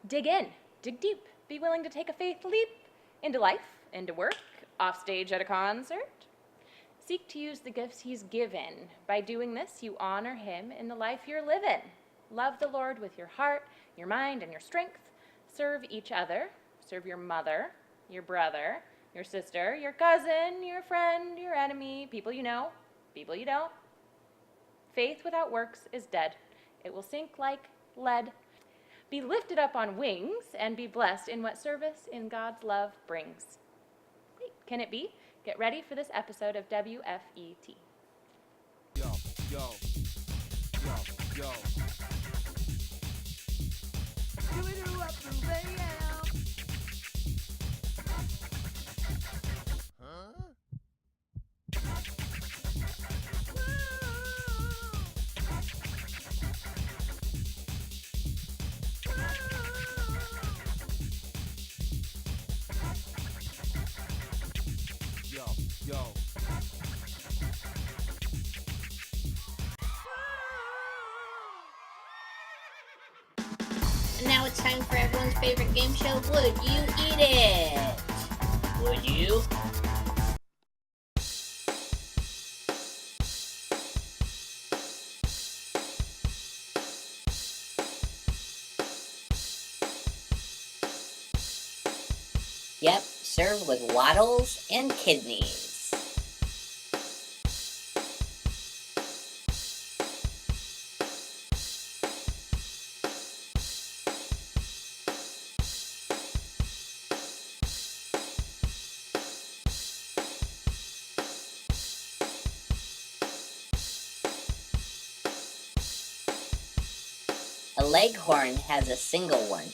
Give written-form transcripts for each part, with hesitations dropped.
Dig in, dig deep, be willing to take a faith leap into life, into work, off stage at a concert. Seek to use the gifts he's given. By doing this, you honor him in the life you're living. Love the Lord with your heart, your mind, and your strength. Serve each other. Serve your mother, your brother, your sister, your cousin, your friend, your enemy, people you know, people you don't. Faith without works is dead. It will sink like lead. Be lifted up on wings and be blessed in what service in God's love brings. Wait, can it be? Get ready for this episode of WFET. Yo, yo, yo, yo. Huh? Yo, yo. And now it's time for everyone's favorite game show, Would You Eat It? Would you? Yep, served with waddles and kidneys. A leghorn has a single one.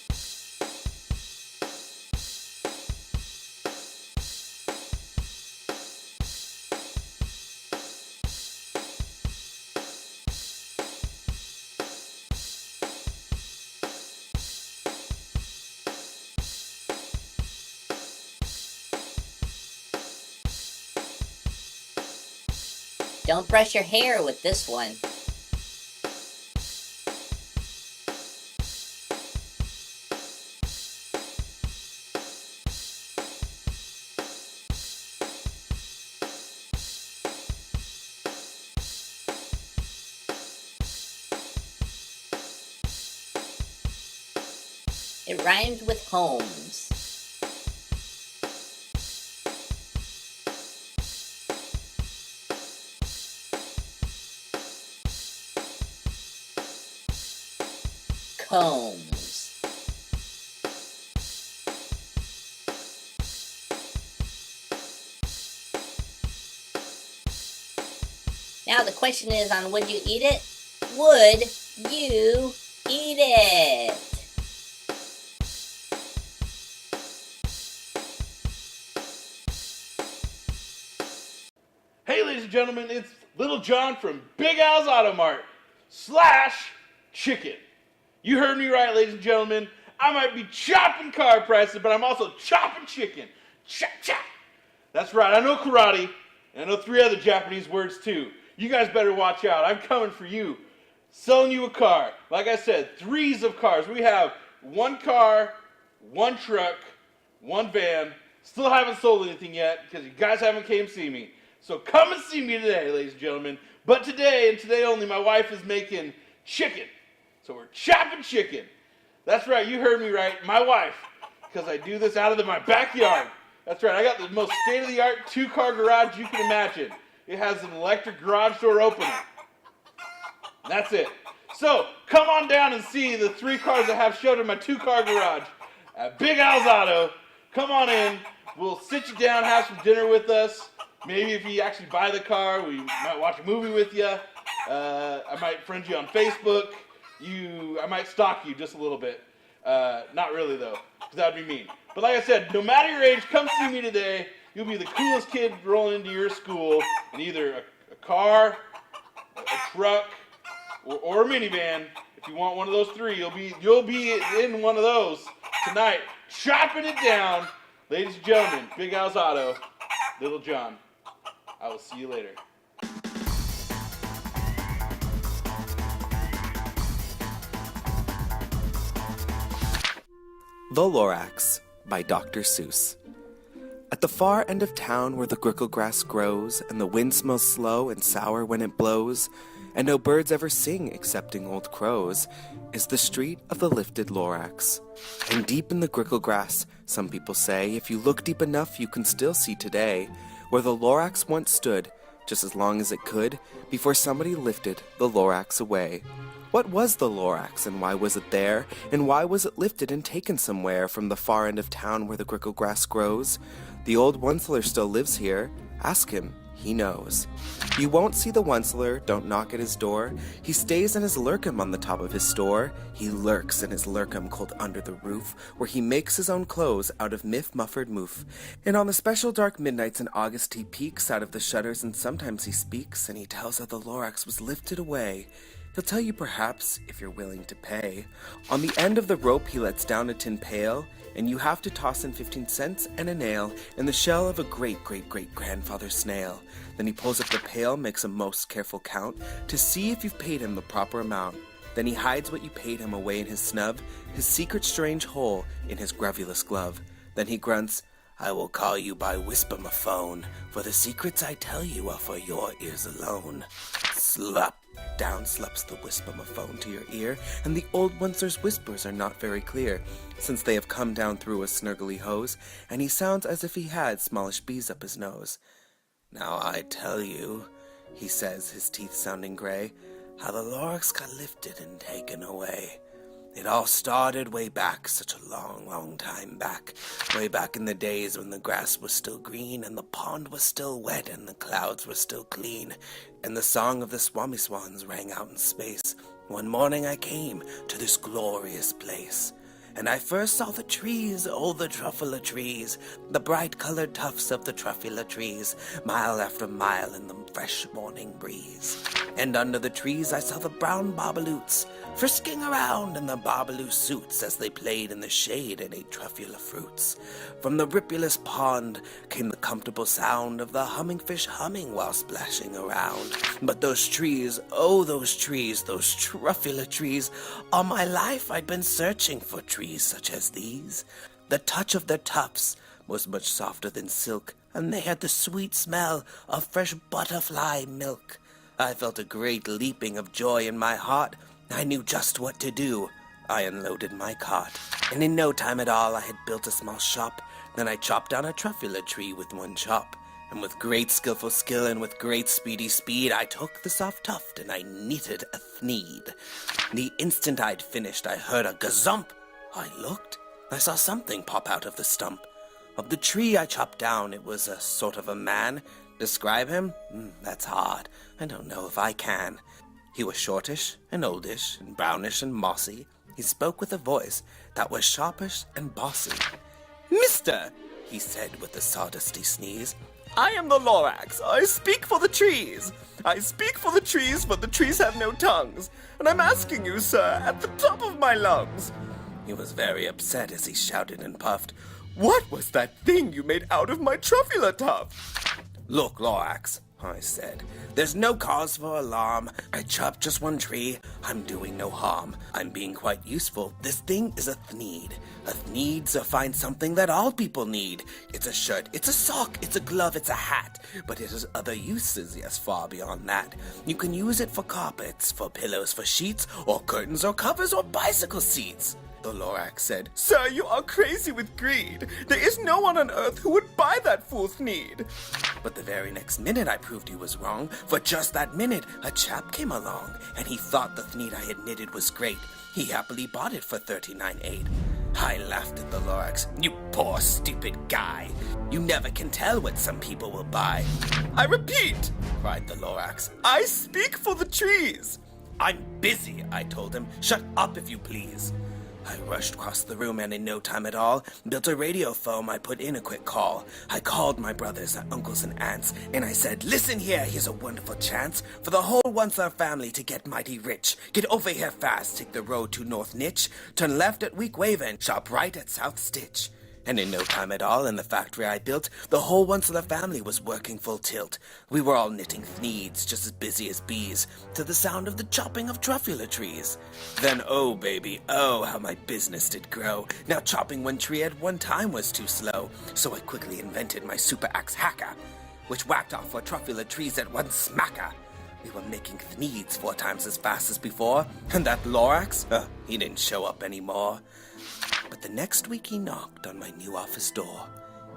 Don't brush your hair with this one. It rhymes with Holmes. Combs. Now the question is on Would You Eat It? Would you eat it? Hey, ladies and gentlemen, it's Little John from Big Al's Auto Mart / Chicken. You heard me right, ladies and gentlemen. I might be chopping car prices, but I'm also chopping chicken. Chop, chop. That's right, I know karate, and I know 3 other Japanese words too. You guys better watch out. I'm coming for you. Selling you a car. Like I said, 3s of cars. We have 1 car, 1 truck, 1 van. Still haven't sold anything yet because you guys haven't came see me. So come and see me today, ladies and gentlemen. But today, and today only, my wife is making chicken. So we're chopping chicken. That's right, you heard me right. My wife, because I do this out of my backyard. That's right, I got the most state-of-the-art 2-car garage you can imagine. It has an electric garage door opener. That's it. So come on down and see the 3 cars I have showed in my 2-car garage at Big Al's Auto. Come on in. We'll sit you down, have some dinner with us. Maybe if you actually buy the car, we might watch a movie with you. I might friend you on Facebook. I might stalk you just a little bit. Not really though, because that would be mean. But like I said, no matter your age, come see me today. You'll be the coolest kid rolling into your school in either a car, a truck, or a minivan. If you want one of those 3, you'll be in one of those tonight, chopping it down. Ladies and gentlemen, Big Al's Auto, Little John. I will see you later. The Lorax by Dr. Seuss. At the far end of town where the grickle grass grows, and the wind smells slow and sour when it blows, and no birds ever sing excepting old crows, is the street of the lifted Lorax. And deep in the grickle grass, some people say, if you look deep enough you can still see today, where the Lorax once stood, just as long as it could, before somebody lifted the Lorax away. What was the Lorax, and why was it there? And why was it lifted and taken somewhere from the far end of town where the grickle grass grows? The old Onceler still lives here. Ask him, he knows. You won't see the Onceler, don't knock at his door. He stays in his lurkum on the top of his store. He lurks in his lurkum cold under the roof, where he makes his own clothes out of muffered moof. And on the special dark midnights in August he peeks out of the shutters, and sometimes he speaks, and he tells how the Lorax was lifted away. He'll tell you perhaps, if you're willing to pay. On the end of the rope he lets down a tin pail, and you have to toss in 15 cents and a nail in the shell of a great-great-great-grandfather snail. Then he pulls up the pail, makes a most careful count, to see if you've paid him the proper amount. Then he hides what you paid him away in his snub, his secret strange hole in his gravulous glove. Then he grunts, I will call you by whisper-ma-phone, for the secrets I tell you are for your ears alone. Slap! Down slaps the whisper-ma-phone to your ear, and the old Onceler's whispers are not very clear, since they have come down through a snurgly hose, and he sounds as if he had smallish bees up his nose. Now I tell you, he says, his teeth sounding gray, how the Lorax got lifted and taken away. It all started way back, such a long, long time back. Way back in the days when the grass was still green, and the pond was still wet, and the clouds were still clean, and the song of the swami swans rang out in space. One morning I came to this glorious place, and I first saw the trees, oh, the truffula trees, the bright-colored tufts of the truffula trees, mile after mile in the fresh morning breeze. And under the trees I saw the brown babaloots, frisking around in their babaloo suits as they played in the shade and ate truffula fruits. From the ripulous pond came the comfortable sound of the humming fish humming while splashing around. But those trees, oh, those trees, those truffula trees, all my life I'd been searching for trees such as these. The touch of their tufts was much softer than silk, and they had the sweet smell of fresh butterfly milk. I felt a great leaping of joy in my heart. I knew just what to do. I unloaded my cart, and in no time at all I had built a small shop. Then I chopped down a truffula tree with one chop, and with great skillful skill and with great speedy speed I took the soft tuft and I knitted a thneed. The instant I'd finished I heard a gazump. I looked. I saw something pop out of the stump. Of the tree I chopped down it was a sort of a man. Describe him? That's hard. I don't know if I can. He was shortish and oldish and brownish and mossy. He spoke with a voice that was sharpish and bossy. Mister, he said with a sawdusty sneeze, I am the Lorax. I speak for the trees. I speak for the trees, but the trees have no tongues. And I'm asking you, sir, at the top of my lungs. He was very upset as he shouted and puffed, What was that thing you made out of my truffula tuft? Look, Lorax, I said, there's no cause for alarm. I chopped just one tree. I'm doing no harm. I'm being quite useful. This thing is a thneed. A thneed's a fine something that all people need. It's a shirt, it's a sock, it's a glove, it's a hat. But it has other uses, yes, far beyond that. You can use it for carpets, for pillows, for sheets, or curtains, or covers, or bicycle seats. The Lorax said, Sir, you are crazy with greed. There is no one on earth who would buy that fool thneed. But the very next minute I proved he was wrong. For just that minute a chap came along, and he thought the thneed I had knitted was great. He happily bought it for 39.8. I laughed at the Lorax. You poor stupid guy. You never can tell what some people will buy. I repeat, cried the Lorax, I speak for the trees. I'm busy, I told him. Shut up if you please. I rushed across the room and in no time at all built a radio phone. I put in a quick call. I called my brothers, uncles, and aunts, and I said, Listen here, here's a wonderful chance for the whole Onceler family to get mighty rich. Get over here fast, take the road to North Nitch, turn left at Week Waven, shop right at South Stitch. And in no time at all, in the factory I built, the whole Once-a family was working full tilt. We were all knitting thneeds, just as busy as bees, to the sound of the chopping of truffula trees. Then, oh baby, oh, how my business did grow. Now chopping one tree at one time was too slow, so I quickly invented my super axe hacker, which whacked off 4 truffula trees at one smacker. We were making thneeds 4 times as fast as before, and that Lorax, he didn't show up anymore. But the next week he knocked on my new office door.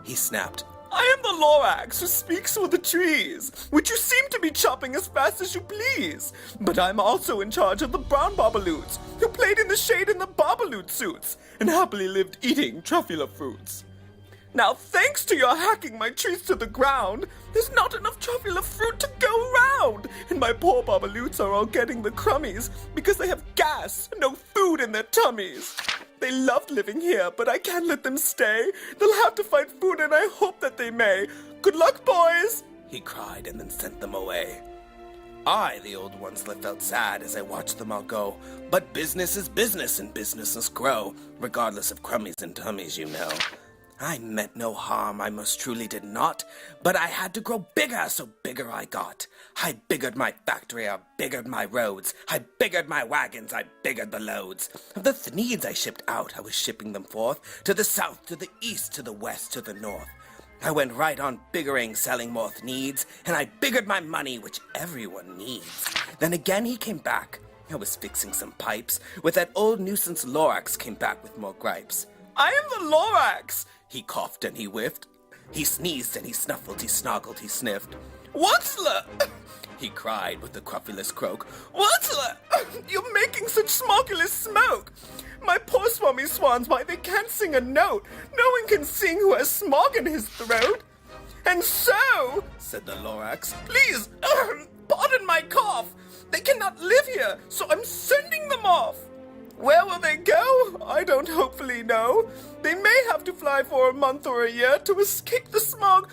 He snapped, "I am the Lorax who speaks for the trees, which you seem to be chopping as fast as you please. But I'm also in charge of the brown Babaloots, who played in the shade in the Babaloot suits, and happily lived eating truffula fruits. Now, thanks to your hacking my trees to the ground, there's not enough truffula fruit to go round, and my poor Babaloots are all getting the crummies because they have gas and no food in their tummies. They loved living here, but I can't let them stay. They'll have to find food, and I hope that they may. Good luck, boys!" he cried, and then sent them away. I, the old ones, felt sad as I watched them all go. But business is business, and business must grow, regardless of crummies and tummies, you know. I meant no harm, I most truly did not, but I had to grow bigger, so bigger I got. I biggered my factory, I biggered my roads, I biggered my wagons, I biggered the loads. Of the thneeds I shipped out, I was shipping them forth, to the south, to the east, to the west, to the north. I went right on biggering, selling more thneeds, and I biggered my money, which everyone needs. Then again he came back. I was fixing some pipes, with that old nuisance Lorax came back with more gripes. "I am the Lorax!" He coughed and he whiffed. He sneezed and he snuffled, he snoggled, he sniffed. "What's the—" he cried with a cruffulous croak. "What's the— you're making such smokulous smoke! My poor swummy swans, why they can't sing a note. No one can sing who has smog in his throat." "And so," said the Lorax, "please, pardon my cough. They cannot live here, so I'm sending them off. Where will they go? I don't hopefully know. They may have to fly for a month or a year to escape the smog.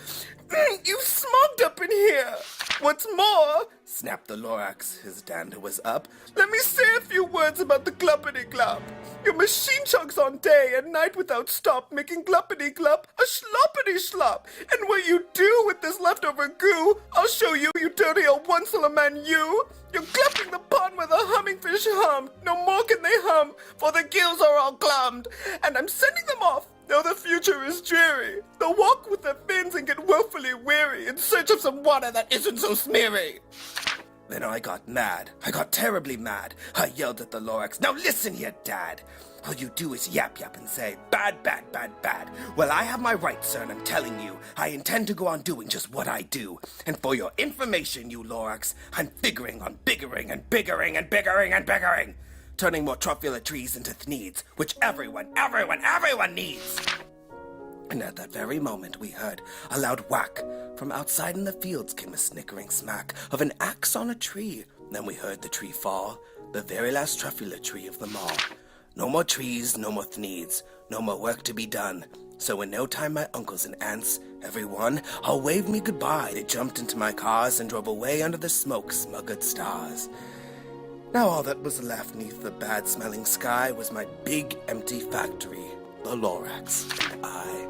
You've smogged up in here. What's more," snapped the Lorax, his dander was up, "let me say a few words about the gluppity-glop. Your machine chugs on day and night without stop, making gluppity-glop a sloppity-slop. And what you do with this leftover goo, I'll show you, you dirty old one-cilla-man, you. You're glupping the pond where the hummingfish hum. No more can they hum, for the gills are all glummed. And I'm sending them off, though the future is dreary. They'll walk with their fins and get woefully weary in search of some water that isn't so smeary." Then I got mad. I got terribly mad. I yelled at the Lorax, "Now listen here, Dad. All you do is yap and say, bad, bad, bad, bad. Well, I have my rights, sir, and I'm telling you, I intend to go on doing just what I do. And for your information, you Lorax, I'm figuring on biggering and biggering and biggering and biggering, turning more truffula trees into thneeds, which everyone needs." And at that very moment we heard a loud whack. From outside in the fields came a snickering smack of an axe on a tree. Then we heard the tree fall, the very last truffula tree of them all. No more trees, no more thneeds, no more work to be done. So in no time my uncles and aunts, every one, all waved me goodbye. They jumped into my cars and drove away under the smoke-smuggered stars. Now all that was left neath the bad-smelling sky was my big, empty factory, the Lorax, and I.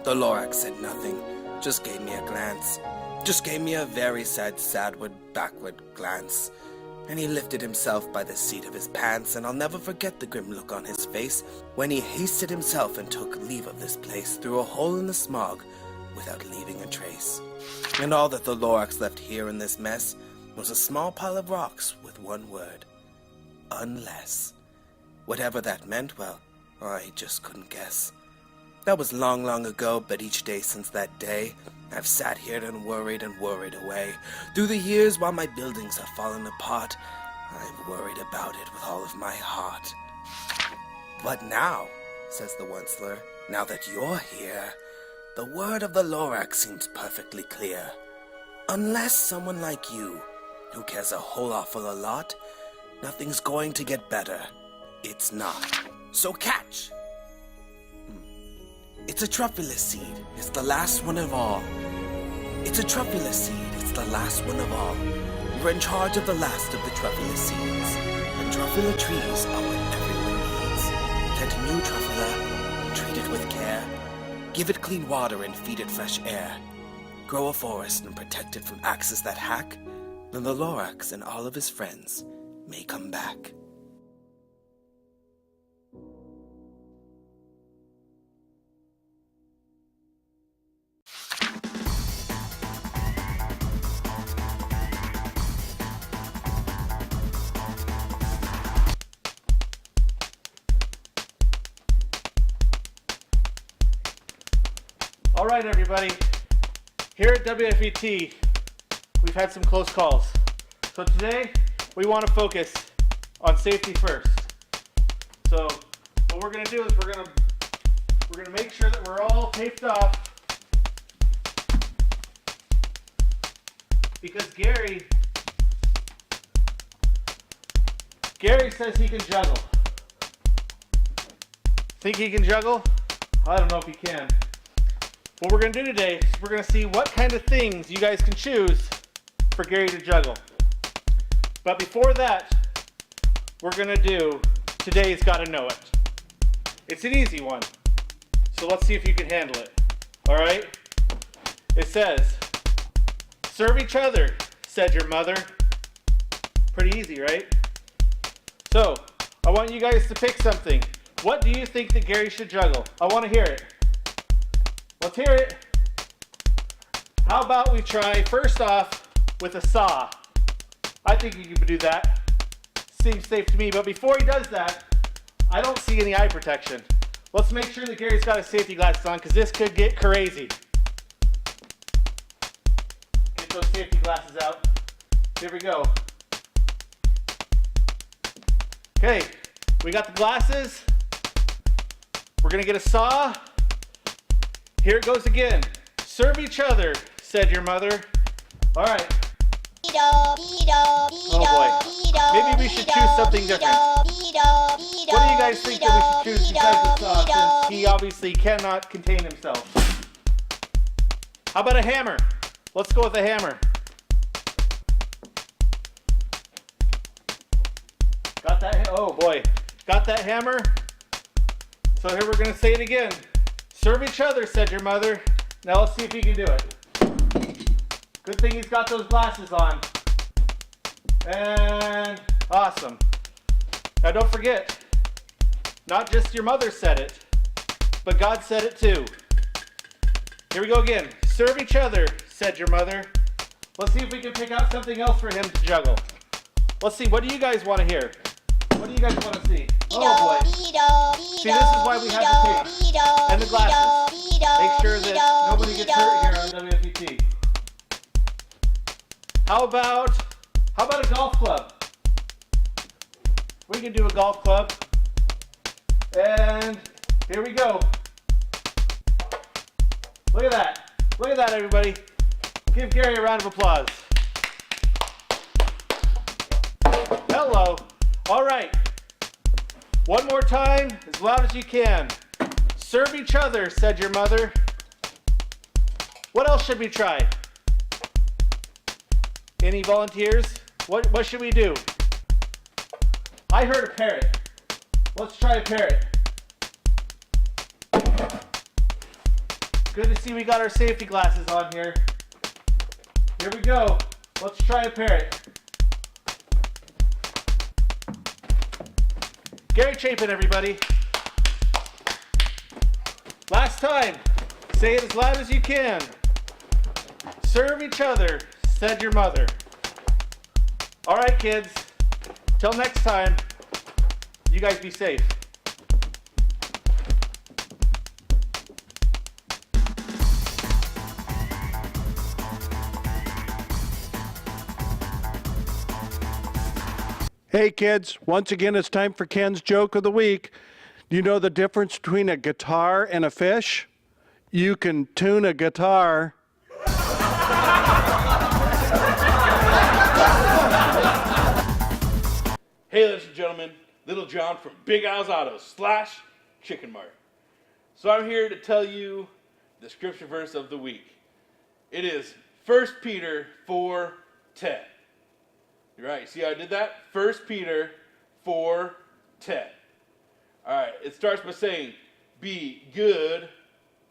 The Lorax said nothing, just gave me a glance, just gave me a very sadward, backward glance. And he lifted himself by the seat of his pants, and I'll never forget the grim look on his face when he hasted himself and took leave of this place through a hole in the smog without leaving a trace. And all that the Lorax left here in this mess was a small pile of rocks with one word: unless. Whatever that meant, well, I just couldn't guess. That was long, long ago, but each day since that day, I've sat here and worried away. Through the years, while my buildings have fallen apart, I've worried about it with all of my heart. But now, says the Onceler, now that you're here, the word of the Lorax seems perfectly clear. Unless someone like you, who cares a whole awful lot, nothing's going to get better. It's not. So catch! It's a truffula seed. It's the last one of all. It's a truffula seed. It's the last one of all. You're in charge of the last of the truffula seeds. And truffula trees are what everyone needs. Plant a new truffula and treat it with care. Give it clean water and feed it fresh air. Grow a forest and protect it from axes that hack. Then the Lorax and all of his friends may come back. All right, everybody. Here at WFET, we've had some close calls. So today, we want to focus on safety first. So what we're going to do is we're going to make sure that we're all taped off, because Gary says he can juggle. Think he can juggle? I don't know if he can. What we're going to do today is we're going to see what kind of things you guys can choose for Gary to juggle. But before that, we're going to do today's Gotta Know It. It's an easy one, so let's see if you can handle it. All right? It says, serve each other, said your mother. Pretty easy, right? So, I want you guys to pick something. What do you think that Gary should juggle? I want to hear it. Let's hear it. How about we try first off with a saw? I think you can do that. Seems safe to me, but before he does that, I don't see any eye protection. Let's make sure that Gary's got his safety glasses on, because this could get crazy. Get those safety glasses out. Here we go. Okay, we got the glasses. We're gonna get a saw. Here it goes again. Serve each other, said your mother. All right. Oh boy. Maybe we should choose something different. What do you guys think that we should choose besides the saw, since he obviously cannot contain himself? How about a hammer? Let's go with a hammer. Got that? Oh boy. Got that hammer? So here we're going to say it again. Serve each other, said your mother. Now let's see if he can do it. Good thing he's got those glasses on. And awesome. Now don't forget, not just your mother said it, but God said it too. Here we go again. Serve each other, said your mother. Let's see if we can pick out something else for him to juggle. Let's see, what do you guys want to hear? What do you guys want to see? Oh boy. See, this is why we have the tape and the glasses. Make sure that nobody gets hurt here on WFET. How about a golf club? We can do a golf club. And here we go. Look at that. Look at that, everybody. Give Gary a round of applause. Hello. All right. One more time, as loud as you can. Serve each other, said your mother. What else should we try? Any volunteers? What should we do? I heard a parrot. Let's try a parrot. Good to see we got our safety glasses on here. Here we go. Let's try a parrot. Gary Chapin, everybody. Last time. Say it as loud as you can. Serve each other, said your mother. All right, kids. Till next time, you guys be safe. Hey kids, once again it's time for Ken's Joke of the Week. Do you know the difference between a guitar and a fish? You can tune a guitar. Hey, ladies and gentlemen, Little John from Big Al's Auto / Chicken Mart. So I'm here to tell you the scripture verse of the week. It is 1 Peter 4:10. You're right, see how I did that? 1 Peter 4:10. 10. All right, it starts by saying, be good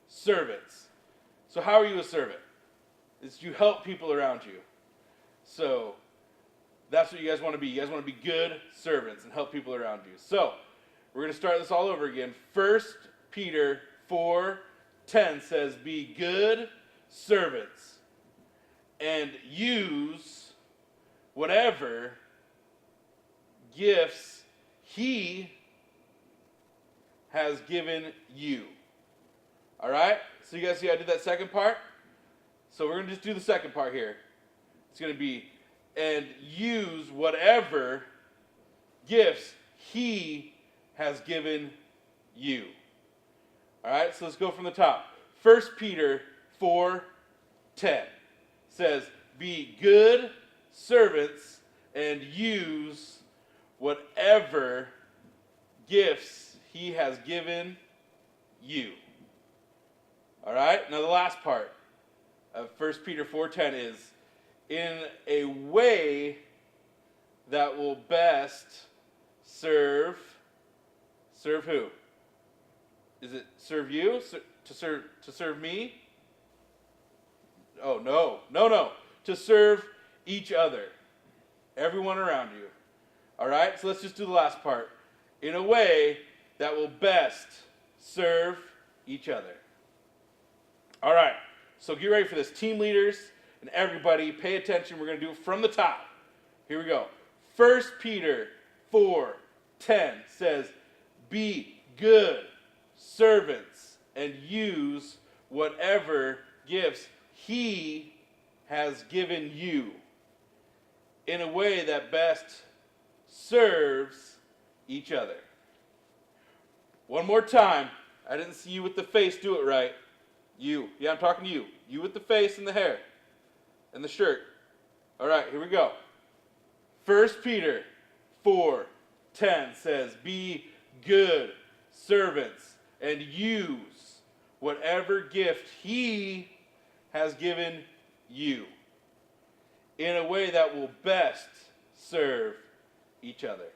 servants. So how are you a servant? It's you help people around you. So that's what you guys want to be. You guys want to be good servants and help people around you. So we're going to start this all over again. 1 Peter 4:10 says, be good servants and use whatever gifts he has given you. All right? So you guys see I did that second part? So we're going to just do the second part here. It's going to be, and use whatever gifts he has given you. All right? So let's go from the top. 1 Peter 4:10 says, be good servants and use whatever gifts he has given you. All right? Now the last part of 1 Peter 4:10 is, in a way that will best serve who? Is it serve you? To serve me? Oh, no. To serve each other. Everyone around you. All right? So let's just do the last part. In a way that will best serve each other. All right. So get ready for this. Team leaders and everybody, pay attention. We're going to do it from the top. Here we go. 1 Peter 4:10 says, be good servants and use whatever gifts he has given you in a way that best serves each other. One more time. I didn't see you with the face do it right. You. Yeah, I'm talking to you. You with the face and the hair and the shirt. All right, here we go. 1 Peter 4:10 says, be good servants and use whatever gift he has given you in a way that will best serve each other.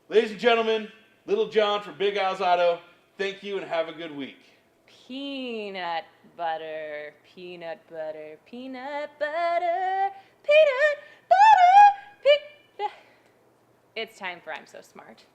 Ladies and gentlemen, Little John from Big Al's Auto, thank you and have a good week. Peanut butter, peanut butter, peanut butter, peanut butter, It's time for I'm So Smart.